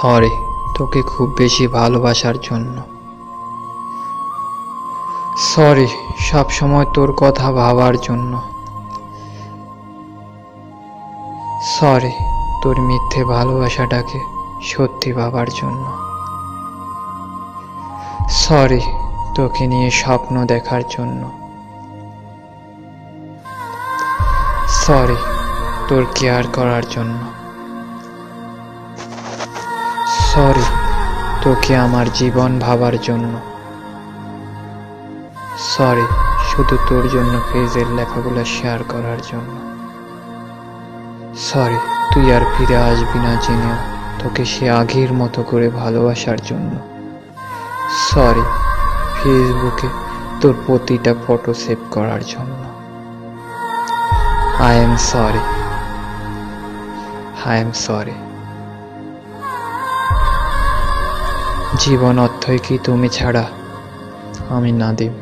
Sorry তোকে খুব বেশি ভালোবাসার জন্য। সরি সব সময় তোর কথা ভাবার জন্য। সরি তোর মিথ্যে ভালোবাসাটাকে সত্যি ভাবার জন্য। সরি তোকে নিয়ে স্বপ্ন দেখার জন্য। সরি তোর কেয়ার করার জন্য। সরি তোকে আমার জীবন ভাবার জন্য। সরি শুধু তোর জন্য পেজের লেখাগুলো শেয়ার করার জন্য। সরি তুই আর ফিরে আসবি না জেনেও তোকে সে আগের মতো করে ভালোবাসার জন্য। সরি ফেসবুকে তোর প্রতিটা ফটো সেভ করার জন্য। I am sorry. I am sorry. জীবন অর্থই কি তুমি ছাড়া? আমি নাদিম।